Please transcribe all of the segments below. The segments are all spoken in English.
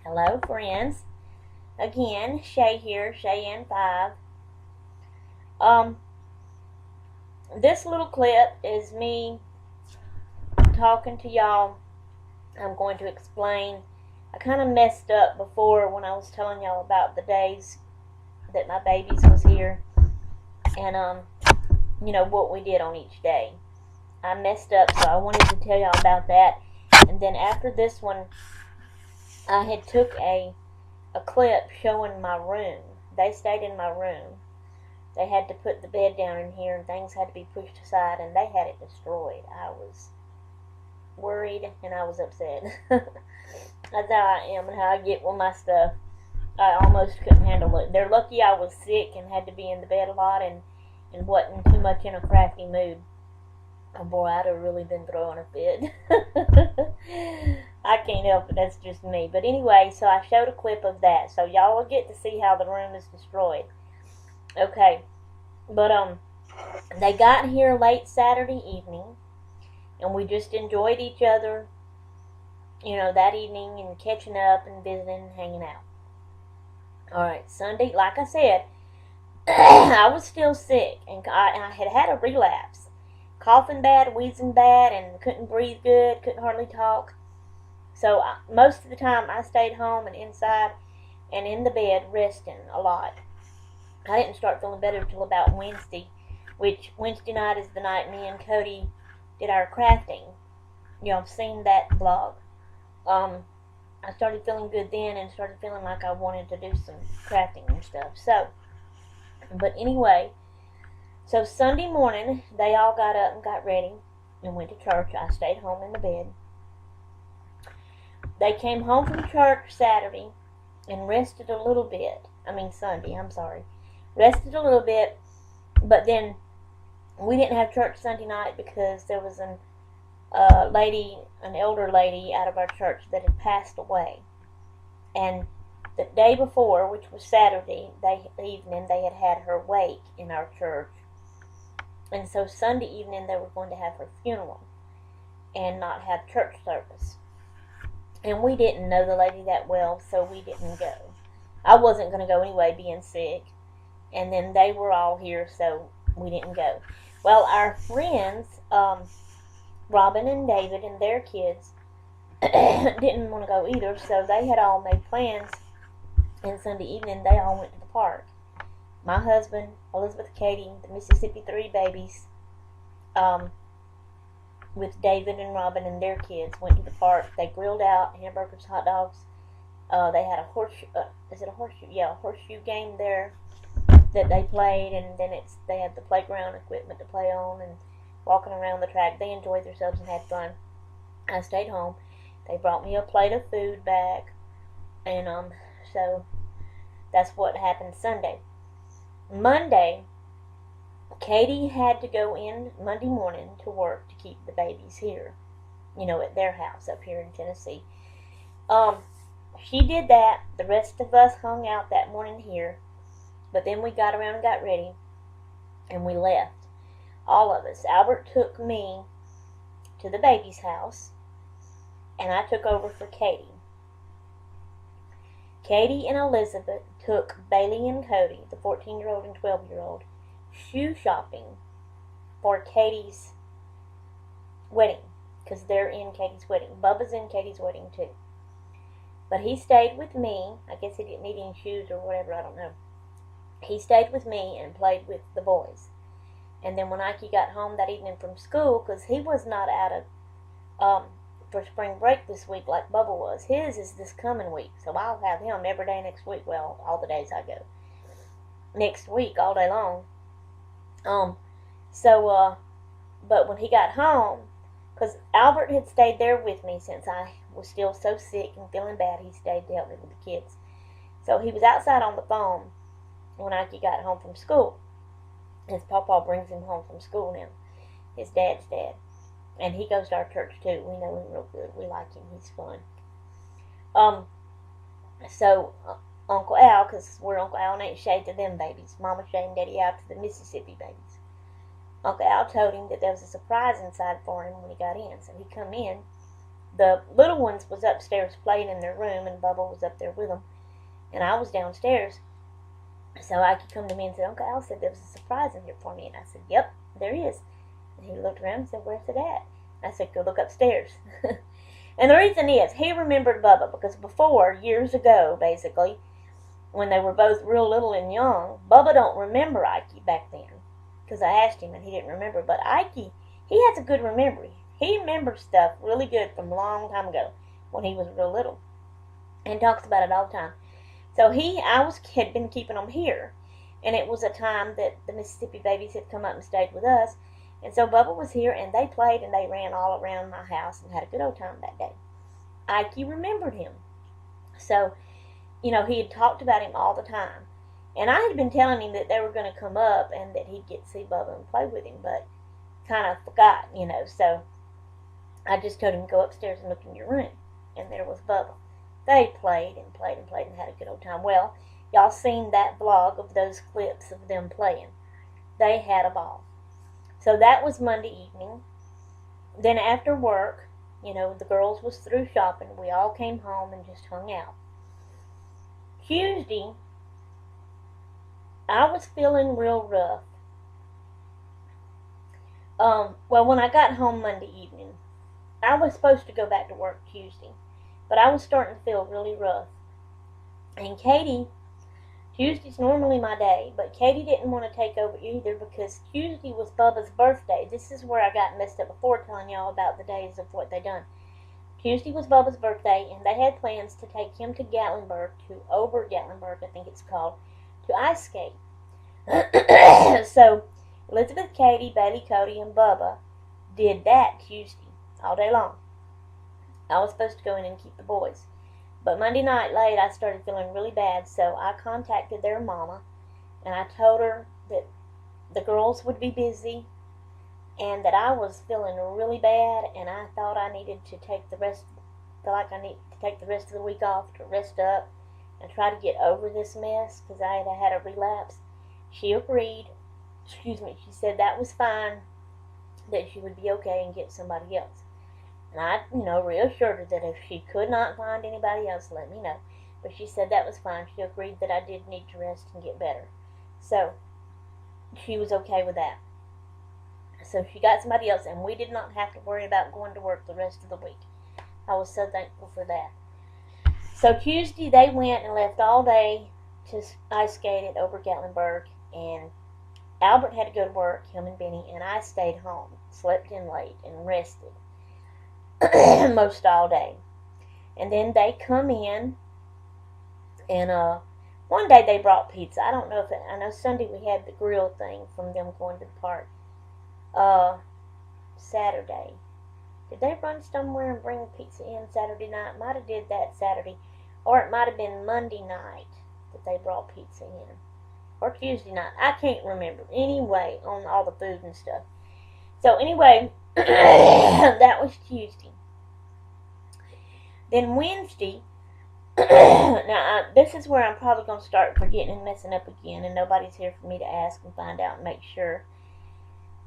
Hello, friends. Again, Shay here, Shay and 5. Um, this little clip is me talking to y'all. I'm going to explain. I kind of messed up before when I was telling y'all about the days that my babies was here and, what we did on each day. I messed up, so I wanted to tell y'all about that. And then after this one, I had took a clip showing my room. They stayed in my room. They had to put the bed down in here and things had to be pushed aside and they had it destroyed. I was worried and I was upset. That's how I am and how I get with my stuff. I almost couldn't handle it. They're lucky I was sick and had to be in the bed a lot and wasn't too much in a crafty mood. Oh boy, I'd have really been throwing a fit. I can't help it, that's just me. But anyway, so I showed a clip of that. So y'all will get to see how the room is destroyed. Okay. But they got here late Saturday evening and we just enjoyed each other, that evening and catching up and visiting and hanging out. Alright, Sunday, like I said, I was still sick and I had had a relapse. Coughing bad, wheezing bad, and couldn't breathe good, couldn't hardly talk. So most of the time I stayed home and inside and in the bed resting a lot. I didn't start feeling better until about Wednesday, which Wednesday night is the night me and Cody did our crafting. I've seen that vlog. I started feeling good then and started feeling like I wanted to do some crafting and stuff. But anyway, so Sunday morning, they all got up and got ready and went to church. I stayed home in the bed. They came home from church Saturday and rested a little bit. Sunday, I'm sorry. Rested a little bit, but then we didn't have church Sunday night because there was an elder lady out of our church that had passed away. And the day before, which was Saturday evening, they had had her wake in our church. And so Sunday evening they were going to have her funeral and not have church service. And we didn't know the lady that well, so we didn't go. I wasn't going to go anyway, being sick. And then they were all here, so we didn't go. Well, our friends, Robin and David and their kids, didn't want to go either, so they had all made plans. And Sunday evening they all went to the park. My husband, Elizabeth, Katie, the Mississippi 3 babies, with David and Robin and their kids, went to the park. They grilled out hamburgers, hot dogs. They had a horseshoe, is it a horseshoe? Yeah, a horseshoe game there that they played, and then they had the playground equipment to play on and walking around the track. They enjoyed themselves and had fun. I stayed home. They brought me a plate of food back, and so that's what happened Sunday. Monday, Katie had to go in Monday morning to work to keep the babies here, at their house up here in Tennessee. She did that. The rest of us hung out that morning here, but then we got around and got ready, and we left. All of us. Albert took me to the baby's house, and I took over for Katie. Katie and Elizabeth took Bailey and Cody, the 14-year-old and 12-year-old, shoe shopping for Katie's wedding, because they're in Katie's wedding. Bubba's in Katie's wedding too. But he stayed with me. I guess he didn't need any shoes or whatever, I don't know. He stayed with me and played with the boys. And then when Ike got home that evening from school, because he was not out of for spring break this week like Bubba was. His is this coming week, so I'll have him every day next week. Well, all the days I go. Next week, all day long. But when he got home, because Albert had stayed there with me since I was still so sick and feeling bad, he stayed to help me with the kids. So he was outside on the phone when Ike got home from school. His papa brings him home from school now. His dad's dad. And he goes to our church too. We know him real good. We like him. He's fun. So Uncle Al, because we're Uncle Al and Aunt Shay to them babies. Mama Shay and Daddy Al to the Mississippi babies. Uncle Al told him that there was a surprise inside for him when he got in. So he come in. the little ones was upstairs playing in their room, and Bubba was up there with them, and I was downstairs. So Ike come to me and said, Uncle Al said there was a surprise in here for me. And I said, yep, there is. And he looked around and said, where's it at? I said, go look upstairs. And the reason is, he remembered Bubba, because before, years ago, basically, when they were both real little and young, Bubba don't remember Ike back then, because I asked him and he didn't remember. But Ike, he has a good memory. He remembers stuff really good from a long time ago, when he was real little, and talks about it all the time. So had been keeping them here, and it was a time that the Mississippi babies had come up and stayed with us. And so Bubba was here, and they played, and they ran all around my house and had a good old time that day. Ike remembered him. So, he had talked about him all the time. And I had been telling him that they were going to come up and that he'd get to see Bubba and play with him, but kind of forgot, So I just told him to go upstairs and look in your room. And there was Bubba. They played and played and played and had a good old time. Well, y'all seen that vlog of those clips of them playing. They had a ball. So that was Monday evening. Then after work, the girls was through shopping. We all came home and just hung out. Tuesday, I was feeling real rough. Well, when I got home Monday evening, I was supposed to go back to work Tuesday, but I was starting to feel really rough. And Katie, Tuesday's normally my day, but Katie didn't want to take over either because Tuesday was Bubba's birthday. This is where I got messed up before telling y'all about the days of what they done. Tuesday was Bubba's birthday, and they had plans to take him to Gatlinburg, to Ober-Gatlinburg, I think it's called, to ice skate. So Elizabeth, Katie, Bailey, Cody, and Bubba did that Tuesday all day long. I was supposed to go in and keep the boys. But Monday night late, I started feeling really bad, so I contacted their mama, and I told her that the girls would be busy, and that I was feeling really bad, and I thought I needed to take the rest of the week off to rest up and try to get over this mess, because I had a relapse. She agreed. She said that was fine, that she would be okay and get somebody else. And I, reassured her that if she could not find anybody else, let me know. But she said that was fine. She agreed that I did need to rest and get better. So, she was okay with that. So she got somebody else, and we did not have to worry about going to work the rest of the week. I was so thankful for that. So Tuesday, they went and left all day to ice skate at Ober-Gatlinburg, and Albert had to go to work, him and Benny, and I stayed home, slept in late, and rested. Most all day. And then they come in, and one day they brought pizza. I don't know I know Sunday we had the grill thing from them going to the park. Saturday, did they run somewhere and bring pizza in Saturday night? Might have did that Saturday, or it might have been Monday night that they brought pizza in, or Tuesday night. I can't remember. Anyway, on all the food and stuff. So anyway, that was Tuesday. Then Wednesday, now this is where I'm probably going to start forgetting and messing up again, and nobody's here for me to ask and find out and make sure.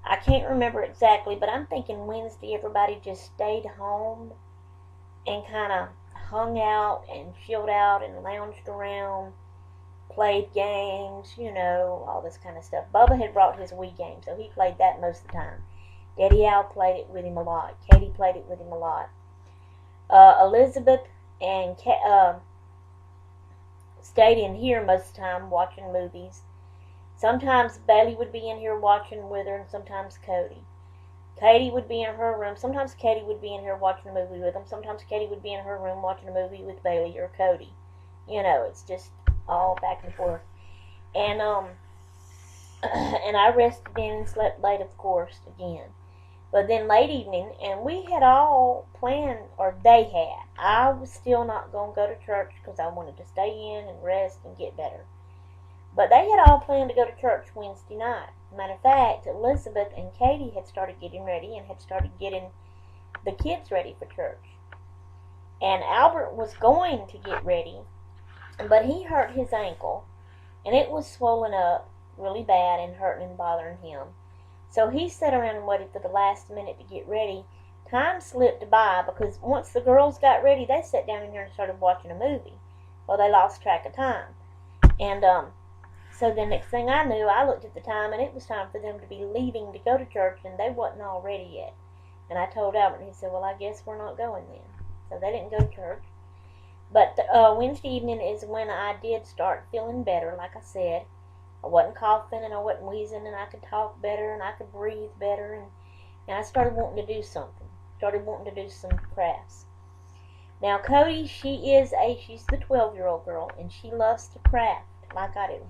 I can't remember exactly, but I'm thinking Wednesday everybody just stayed home and kind of hung out and chilled out and lounged around, played games, all this kind of stuff. Bubba had brought his Wii game, so he played that most of the time. Daddy Al played it with him a lot. Katie played it with him a lot. Elizabeth and stayed in here most of the time watching movies. Sometimes Bailey would be in here watching with her, and sometimes Cody. Katie would be in her room. Sometimes Katie would be in here watching a movie with them. Sometimes Katie would be in her room watching a movie with Bailey or Cody. It's just all back and forth. And and I rested in and slept late, of course, again. But then late evening, and we had all planned, or they had. I was still not going to go to church because I wanted to stay in and rest and get better. But they had all planned to go to church Wednesday night. Matter of fact, Elizabeth and Katie had started getting ready and had started getting the kids ready for church. And Albert was going to get ready, but he hurt his ankle, and it was swollen up really bad and hurting and bothering him. So he sat around and waited for the last minute to get ready, time slipped by because once the girls got ready, they sat down in there and started watching a movie. Well, they lost track of time. And so the next thing I knew, I looked at the time, and it was time for them to be leaving to go to church, and they wasn't all ready yet. And I told Albert, and he said, well, I guess we're not going then. So they didn't go to church. But Wednesday evening is when I did start feeling better, like I said. I wasn't coughing, and I wasn't wheezing, and I could talk better, and I could breathe better, and I started wanting to do something. Started wanting to do some crafts. Now, Cody, she's the 12-year-old girl, and she loves to craft like I do.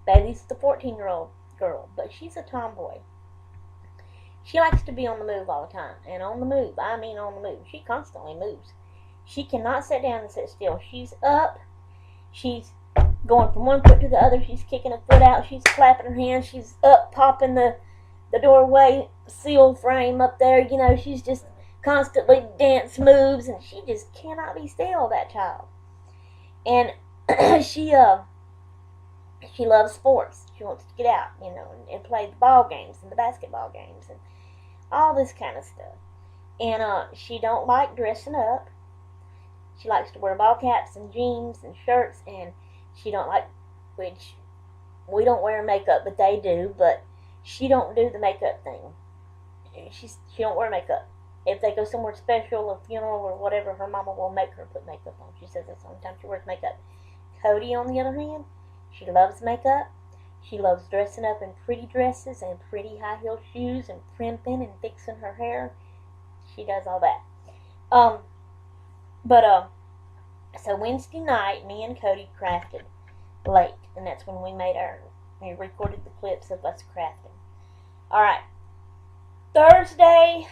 Bailey's the 14-year-old girl, but she's a tomboy. She likes to be on the move all the time, and on the move, I mean on the move. She constantly moves. She cannot sit down and sit still. She's up. She's going from one foot to the other. She's kicking a foot out. She's clapping her hands. She's up, popping the doorway seal frame up there. You know, she's just constantly dance moves, and she just cannot be still, that child. And she loves sports. She wants to get out, you know, and play the ball games and the basketball games and all this kind of stuff. And she don't like dressing up. She likes to wear ball caps and jeans and shirts, and she don't like, which we don't wear makeup, but they do, but she don't do the makeup thing. She don't wear makeup. If they go somewhere special, a funeral or whatever, her mama will make her put makeup on. She says that's the only time she wears makeup. Cody, on the other hand, she loves makeup. She loves dressing up in pretty dresses and pretty high-heeled shoes and primping and fixing her hair. She does all that. So Wednesday night, me and Cody crafted late, and that's when we recorded the clips of us crafting. Alright. Thursday,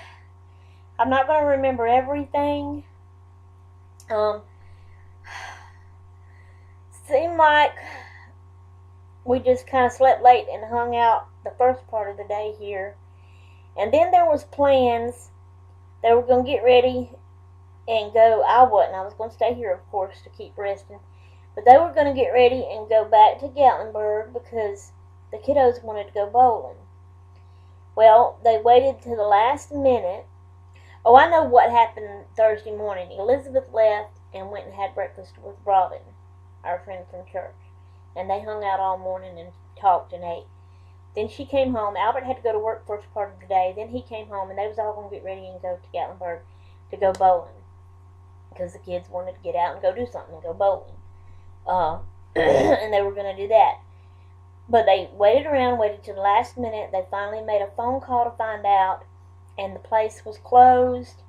I'm not going to remember everything. Seemed like we just kind of slept late and hung out the first part of the day here. And then there was plans. They were going to get ready and go. I wasn't. I was going to stay here, of course, to keep resting. But they were going to get ready and go back to Gatlinburg because the kiddos wanted to go bowling. Well, they waited to the last minute. Oh, I know what happened Thursday morning. Elizabeth left and went and had breakfast with Robin, our friend from church. And they hung out all morning and talked and ate. Then she came home. Albert had to go to work first part of the day. Then he came home, and they was all going to get ready and go to Gatlinburg to go bowling. Because the kids wanted to get out and go do something and go bowling. And they were going to do that. But they waited to the last minute. They finally made a phone call to find out, and the place was closed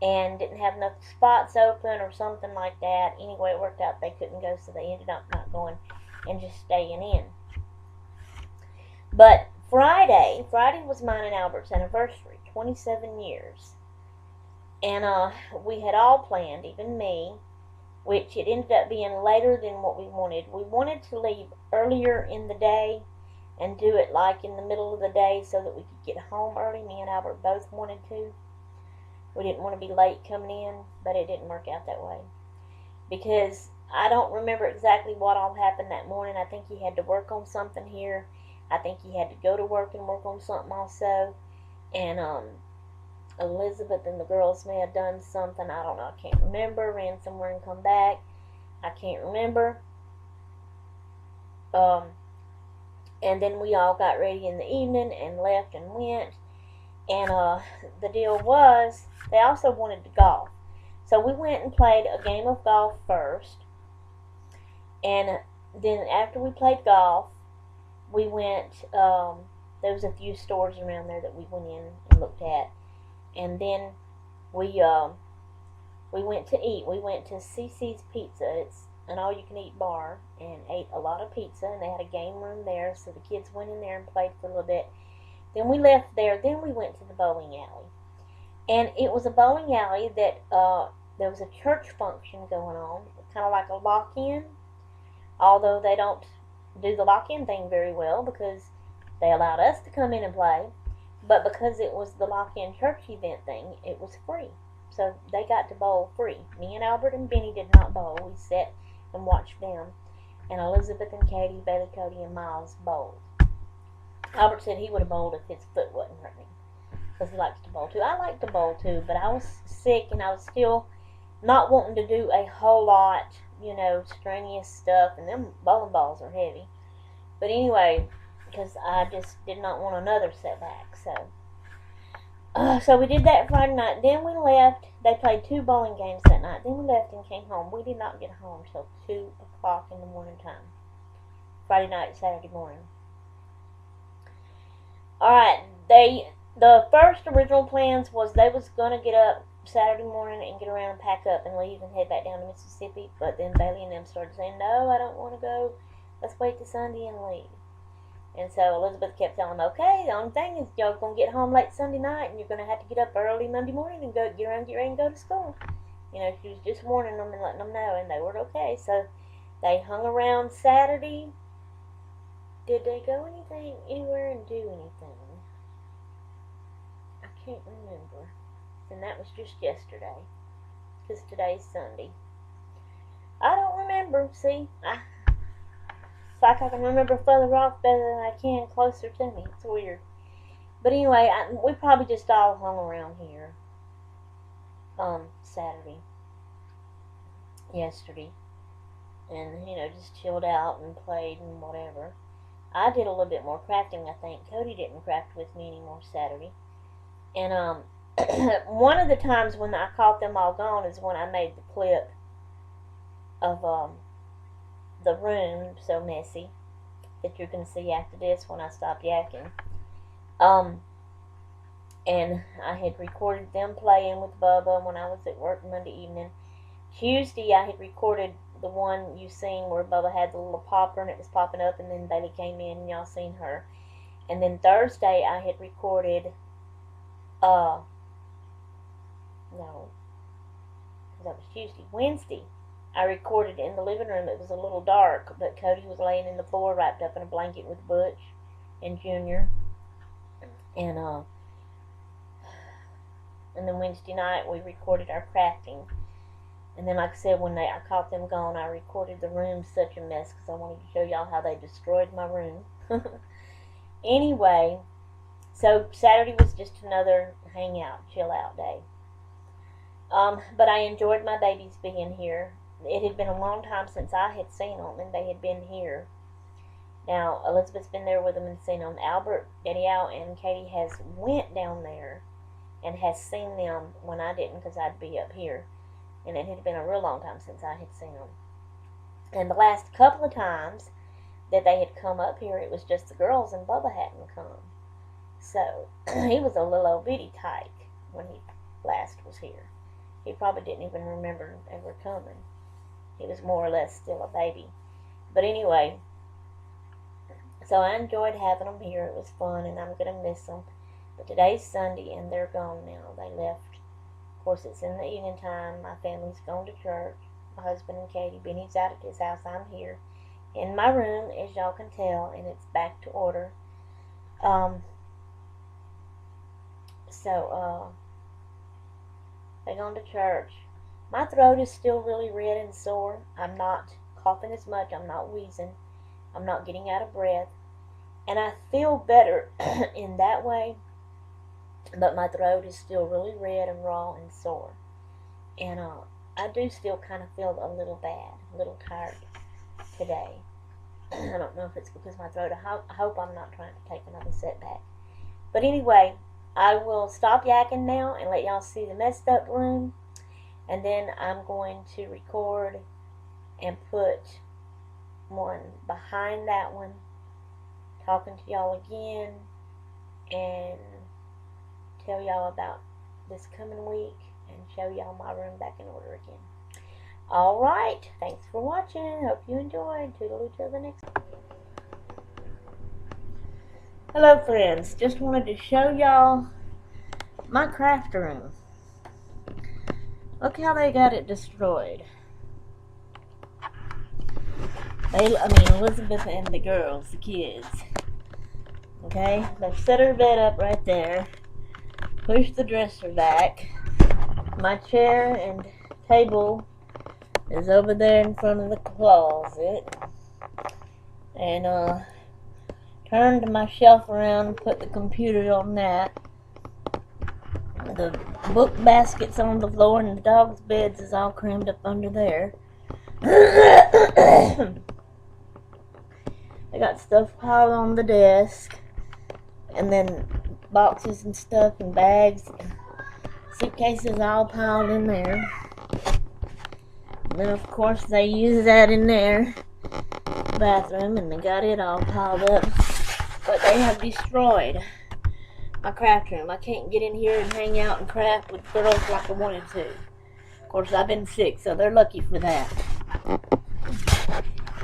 and didn't have enough spots open or something like that. Anyway, it worked out they couldn't go, so they ended up not going and just staying in. But Friday was mine and Albert's anniversary, 27 years. And we had all planned, even me, which it ended up being later than what we wanted. We wanted to leave earlier in the day and do it like in the middle of the day so that we could get home early. Me and Albert both wanted to. We didn't want to be late coming in, but it didn't work out that way. Because I don't remember exactly what all happened that morning. I think he had to work on something here. I think he had to go to work and work on something also. And Elizabeth and the girls may have done something. I don't know. I can't remember. Ran somewhere and come back. I can't remember. And then we all got ready in the evening and left and went. And the deal was, they also wanted to golf. So we went and played a game of golf first. And then after we played golf, we went, there was a few stores around there that we went in and looked at. And then we went to eat. We went to CC's Pizza. It's an all-you-can-eat bar, and ate a lot of pizza. And they had a game room there, so the kids went in there and played for a little bit. Then we left there. Then we went to the bowling alley. And it was a bowling alley that there was a church function going on, kind of like a lock-in, although they don't do the lock-in thing very well because they allowed us to come in and play. But because it was the lock-in church event thing, it was free. So they got to bowl free. Me and Albert and Benny did not bowl. We sat and watched them. And Elizabeth and Katie, Bailey, Cody, and Miles bowled. Albert said he would have bowled if his foot wasn't hurting. because he likes to bowl too. I like to bowl too, but I was sick and I was still not wanting to do a whole lot, strenuous stuff, and them bowling balls are heavy. But anyway, because I just did not want another setback, so we did that Friday night. Then we left. They played 2 bowling games that night. Then we left and came home. We did not get home till 2 o'clock in the morning time. Friday night, Saturday morning. Alright, the first original plans was they was going to get up Saturday morning and get around and pack up and leave and head back down to Mississippi. But then Bailey and them started saying, no, I don't want to go. Let's wait till Sunday and leave. And so Elizabeth kept telling them, okay, the only thing is y'all going to get home late Sunday night and you're going to have to get up early Monday morning and get ready and go to school. She was just warning them and letting them know, and they were okay. So they hung around Saturday. Did they go anywhere and do anything? I can't remember. And that was just yesterday, because today's Sunday. I don't remember. See, it's like I can remember further off better than I can closer to me. It's weird. But anyway, we probably just all hung around here Saturday, yesterday, and just chilled out and played and whatever. I did a little bit more crafting, I think. Cody didn't craft with me anymore Saturday. And one of the times when I caught them all gone is when I made the clip of the room so messy that you're going to see after this when I stop yakking. And I had recorded them playing with Bubba when I was at work Monday evening. Tuesday I had recorded the one you seen where Bubba had the little popper and it was popping up, and then Bailey came in and y'all seen her. And then Thursday I had recorded no, that was Tuesday. Wednesday I recorded in the living room. It was a little dark, but Cody was laying in the floor wrapped up in a blanket with Butch and Junior. And then Wednesday night we recorded our crafting. And then, like I said, when I caught them gone, I recorded the room such a mess because I wanted to show y'all how they destroyed my room. Anyway, so Saturday was just another hangout, chill out day. But I enjoyed my babies being here. It had been a long time since I had seen them, and they had been here. Now, Elizabeth's been there with them and seen them. Albert, Daddy Al, and Katie has went down there and has seen them when I didn't, because I'd be up here. And it had been a real long time since I had seen them. And the last couple of times that they had come up here, it was just the girls, and Bubba hadn't come. So, he was a little old bitty tyke when he last was here. He probably didn't even remember ever coming. He was more or less still a baby. But anyway, so I enjoyed having them here. It was fun, and I'm going to miss them. But today's Sunday, and they're gone now. They left. Of course, it's in the evening time. My family's gone to church. My husband and Katie. Benny's out at his house. I'm here in my room, as y'all can tell, and it's back to order. They gone to church. My throat is still really red and sore. I'm not coughing as much. I'm not wheezing. I'm not getting out of breath. And I feel better in that way. But my throat is still really red and raw and sore. And I do still kind of feel a little bad, a little tired today. I don't know if it's because my throat. I hope I'm not trying to take another setback. But anyway, I will stop yakking now and let y'all see the messed up room. And then I'm going to record and put one behind that one, talking to y'all again, and tell y'all about this coming week and show y'all my room back in order again. Alright, thanks for watching. Hope you enjoyed. Toodaloo till the next one. Hello friends, just wanted to show y'all my craft room. Look how they got it destroyed. Elizabeth and the girls, the kids. Okay, they've set her bed up right there. Pushed the dresser back. My chair and table is over there in front of the closet. And turned my shelf around and put the computer on that. the book baskets on the floor, and the dog's beds is all crammed up under there. I got stuff piled on the desk, and then boxes and stuff and bags, suitcases all piled in there. And then of course they use that in their bathroom, and they got it all piled up. But they have destroyed my craft room. I can't get in here and hang out and craft with girls like I wanted to. Of course, I've been sick, so they're lucky for that.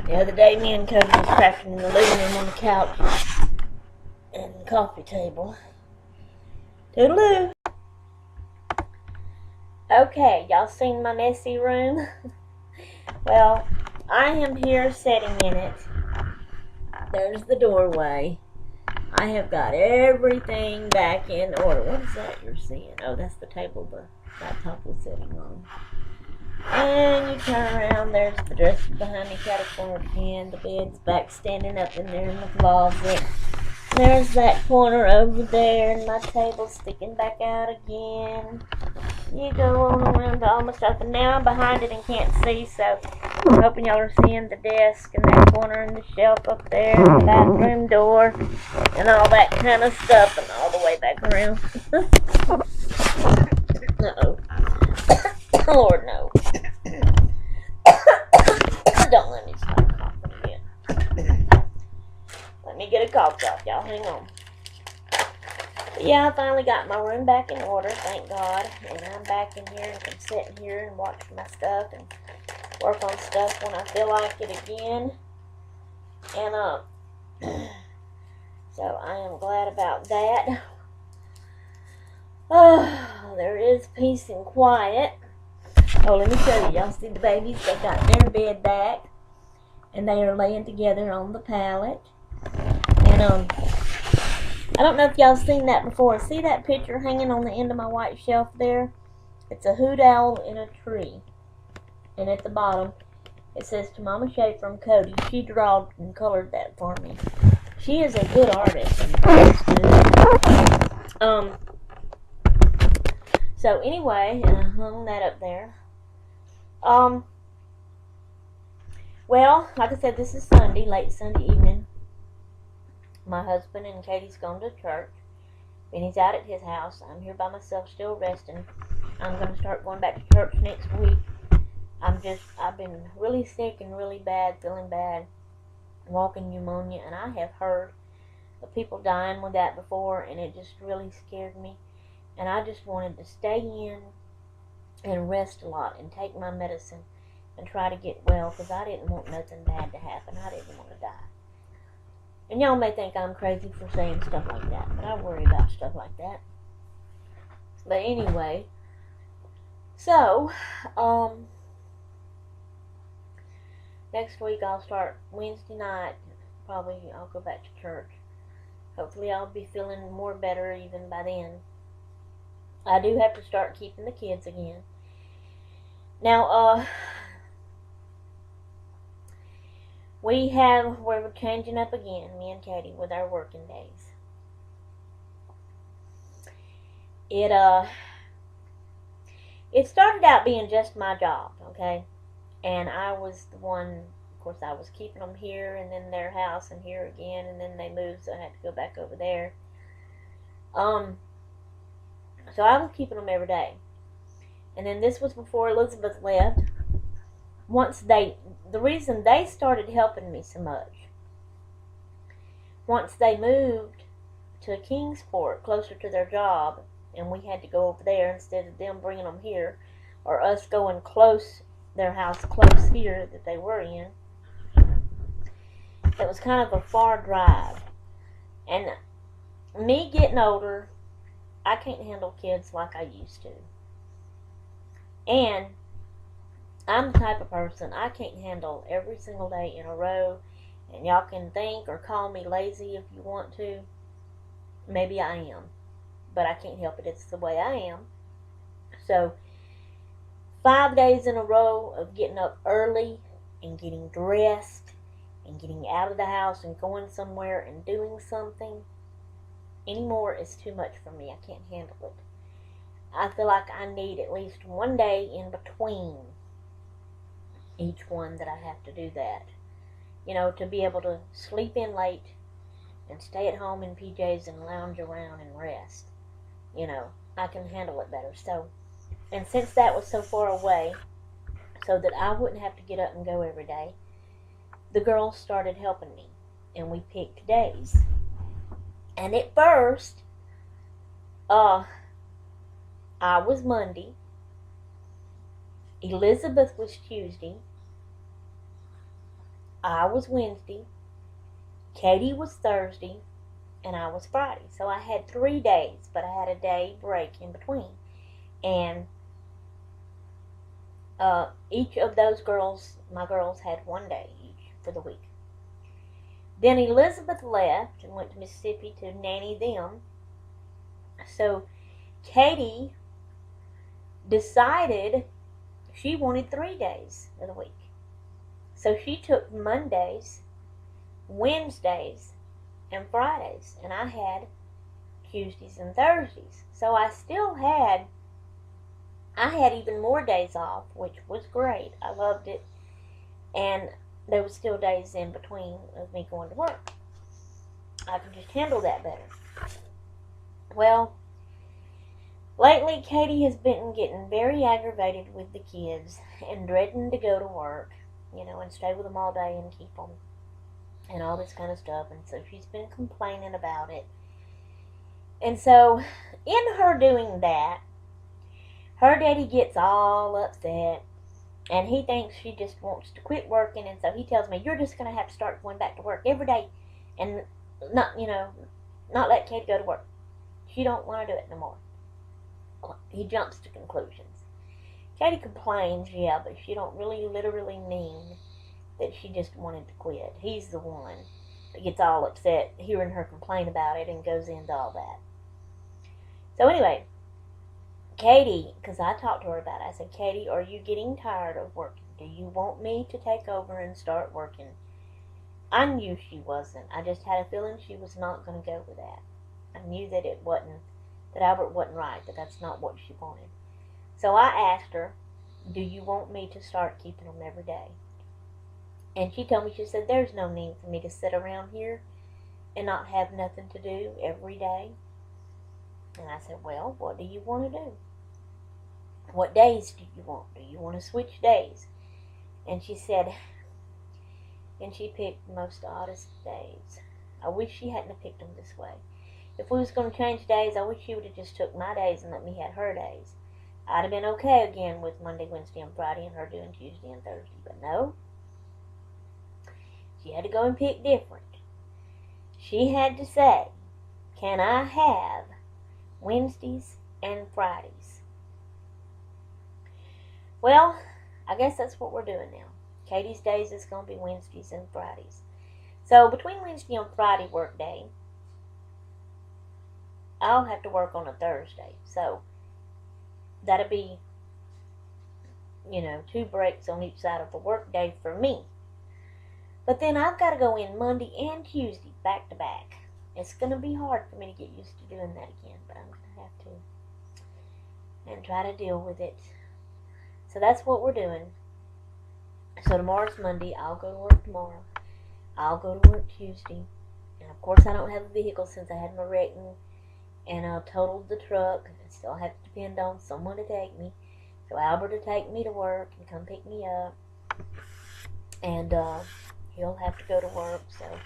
The other day, me and Cody was crafting in the living room on the couch and the coffee table. Toodaloo! Okay, y'all seen my messy room? Well, I am here sitting in it. There's the doorway. I have got everything back in order. What is that you're seeing? Oh, that's the table the laptop was sitting on. And you turn around, there's the dresser behind me, cat corner again. The bed's back standing up in there in the closet. There's that corner over there, and my table sticking back out again. You go on around to all my stuff, and now I'm behind it and can't see, so I'm hoping y'all are seeing the desk and that corner and the shelf up there, and the bathroom door, and all that kind of stuff, and all the way back around. Uh-oh. Lord, no. Don't let me start coughing again. Let me get a cough drop, y'all. Hang on. But yeah, I finally got my room back in order, thank God. And I'm back in here and can sit in here and watch my stuff and work on stuff when I feel like it again. And, so I am glad about that. Oh, there is peace and quiet. Oh, let me show you. Y'all see the babies? They got their bed back, and they are laying together on the pallet. And I don't know if y'all seen that before. See that picture hanging on the end of my white shelf there? It's a hoot owl in a tree, and at the bottom it says "To Mama Shay from Cody." She drawed and colored that for me. She is a good artist. So anyway, and I hung that up there. Well, like I said, this is Sunday, late Sunday evening. My husband and Katie's gone to church. Benny's out at his house. I'm here by myself, still resting. I'm going to start going back to church next week. I've been really sick and really bad, feeling bad, walking pneumonia, and I have heard of people dying with that before, and it just really scared me. And I just wanted to stay in and rest a lot and take my medicine and try to get well, because I didn't want nothing bad to happen. I didn't want to die. And y'all may think I'm crazy for saying stuff like that, but I worry about stuff like that. But anyway, so, next week I'll start Wednesday night. Probably I'll go back to church. Hopefully I'll be feeling more better even by then. I do have to start keeping the kids again. Now, we're changing up again, me and Katie, with our working days. It started out being just my job, okay? And I was the one, of course, I was keeping them here, and then their house, and here again, and then they moved, so I had to go back over there. So I was keeping them every day. And then this was before Elizabeth left. The reason they started helping me so much, once they moved to Kingsport, closer to their job, and we had to go over there instead of them bringing them here, or us going their house close here that they were in, it was kind of a far drive. And me getting older, I can't handle kids like I used to. And I'm the type of person, I can't handle every single day in a row. And y'all can think or call me lazy if you want to. Maybe I am. But I can't help it. It's the way I am. So, 5 days in a row of getting up early and getting dressed and getting out of the house and going somewhere and doing something anymore is too much for me. I can't handle it. I feel like I need at least one day in between each one that I have to do that. To be able to sleep in late and stay at home in PJs and lounge around and rest. I can handle it better. So, and since that was so far away, so that I wouldn't have to get up and go every day, the girls started helping me, and we picked days. And at first, I was Monday, Elizabeth was Tuesday, I was Wednesday, Katie was Thursday, and I was Friday. So I had 3 days, but I had a day break in between. And each of those girls, my girls, had 1 day each for the week. Then Elizabeth left and went to Mississippi to nanny them. So Katie decided she wanted 3 days of the week. So she took Mondays, Wednesdays, and Fridays, and I had Tuesdays and Thursdays. So I had even more days off, which was great. I loved it. And there was still days in between of me going to work. I could just handle that better. Well, lately Katie has been getting very aggravated with the kids and dreading to go to work, and stay with them all day and keep them and all this kind of stuff. And so she's been complaining about it. And so in her doing that, her daddy gets all upset, and he thinks she just wants to quit working. And so he tells me, you're just going to have to start going back to work every day and not let Katie go to work. She don't want to do it no more. He jumps to conclusions. Katie complains, yeah, but she don't really literally mean that she just wanted to quit. He's the one that gets all upset hearing her complain about it and goes into all that. So anyway, Katie, because I talked to her about it, I said, Katie, are you getting tired of working? Do you want me to take over and start working? I knew she wasn't. I just had a feeling she was not going to go with that. I knew that that Albert wasn't right, that that's not what she wanted. So I asked her, do you want me to start keeping them every day? And she told me, she said, there's no need for me to sit around here and not have nothing to do every day. And I said, well, what do you want to do? What days do you want? Do you want to switch days? And she said, and she picked the most oddest days. I wish she hadn't have picked them this way. If we was going to change days, I wish she would have just took my days and let me have her days. I'd have been okay again with Monday, Wednesday, and Friday, and her doing Tuesday and Thursday. But no, she had to go and pick different. She had to say, can I have Wednesdays and Fridays? Well, I guess that's what we're doing now. Katie's days is going to be Wednesdays and Fridays. So between Wednesday and Friday work day, I'll have to work on a Thursday. So that'll be, 2 breaks on each side of the work day for me. But then I've got to go in Monday and Tuesday back to back. It's going to be hard for me to get used to doing that again, but I'm going to have to and try to deal with it. So that's what we're doing. So tomorrow's Monday. I'll go to work tomorrow. I'll go to work Tuesday. And of course I don't have a vehicle since I had my wreck and I totaled the truck. I still have to depend on someone to take me. So Albert will take me to work and come pick me up. And he'll have to go to work. So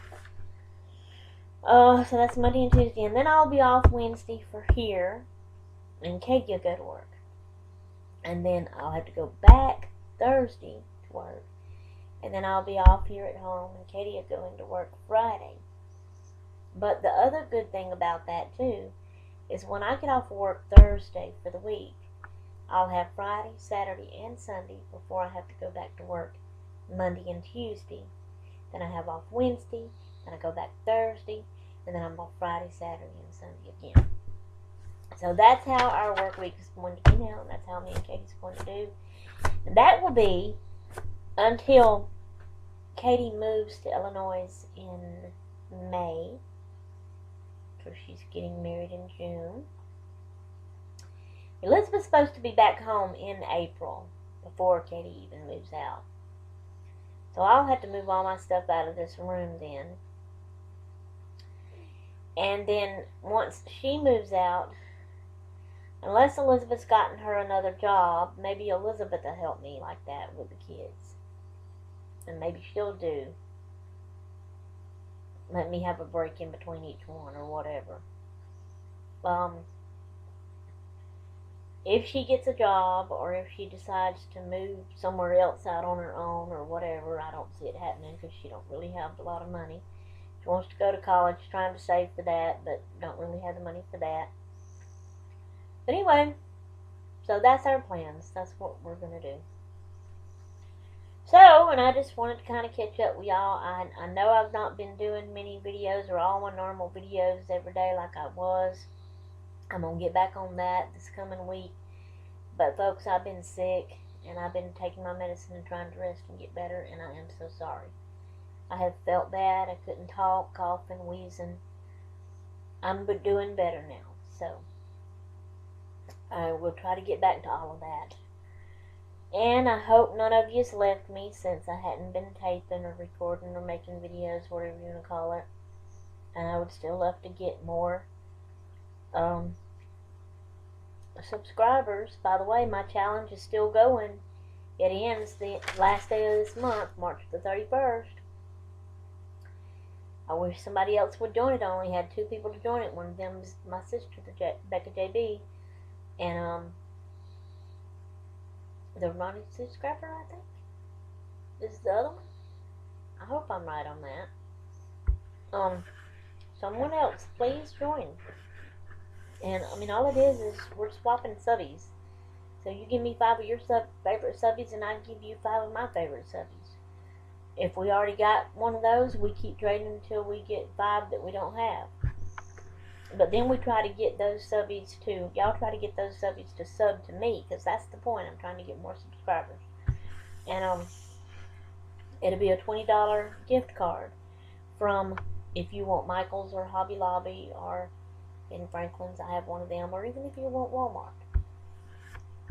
that's Monday and Tuesday. And then I'll be off Wednesday for here. And Katie will go to work. And then I'll have to go back Thursday to work. And then I'll be off here at home. And Katie will go into work Friday. But the other good thing about that too is when I get off work Thursday for the week, I'll have Friday, Saturday, and Sunday before I have to go back to work Monday and Tuesday. Then I have off Wednesday, then I go back Thursday, and then I'm off Friday, Saturday, and Sunday again. So that's how our work week is going to be now, and that's how me and Katie's going to do. And that will be until Katie moves to Illinois in May. So she's getting married in June. Elizabeth's supposed to be back home in April before Katie even moves out. So I'll have to move all my stuff out of this room then. And then once she moves out, unless Elizabeth's gotten her another job, maybe Elizabeth will help me like that with the kids. And maybe she'll let me have a break in between each one or whatever. If she gets a job or if she decides to move somewhere else out on her own or whatever, I don't see it happening because she don't really have a lot of money. She wants to go to college, trying to save for that, but don't really have the money for that. But anyway, so that's our plans. That's what we're going to do. So, and I just wanted to kind of catch up with y'all. I know I've not been doing many videos or all my normal videos every day like I was. I'm going to get back on that this coming week. But folks, I've been sick and I've been taking my medicine and trying to rest and get better, and I am so sorry. I have felt bad. I couldn't talk, coughing, wheezing. I'm doing better now. So, I will try to get back to all of that. And I hope none of you's left me since I hadn't been taping or recording or making videos, whatever you want to call it. And I would still love to get more subscribers. By the way, my challenge is still going. It ends the last day of this month, March the 31st. I wish somebody else would join it. I only had 2 people to join it. One of them is my sister, Becca JB. And the Ronnie subscriber, I think, is the other one. I hope I'm right on that. Someone else, please join. And I mean, all it is we're swapping subbies. So you give me 5 of your favorite subbies, and I give you 5 of my favorite subbies. If we already got one of those, we keep trading until we get 5 that we don't have. But then we try to get those subbies to, y'all try to get those subbies to sub to me, because that's the point. I'm trying to get more subscribers. And it'll be a $20 gift card from, if you want Michael's or Hobby Lobby or in Franklin's, I have one of them, or even if you want Walmart,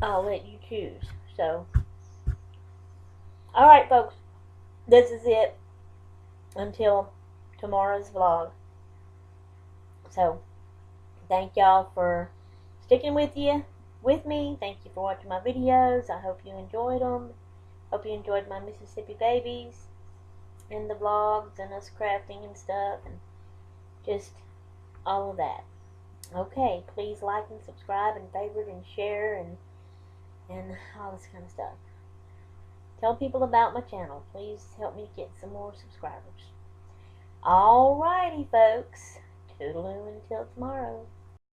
I'll let you choose. So, alright folks, this is it until tomorrow's vlog. So, thank y'all for sticking with me. Thank you for watching my videos. I hope you enjoyed them. Hope you enjoyed my Mississippi babies and the vlogs and us crafting and stuff and just all of that. Okay, please like and subscribe and favorite and share and all this kind of stuff. Tell people about my channel. Please help me get some more subscribers. Alrighty, folks. Toodaloo until tomorrow.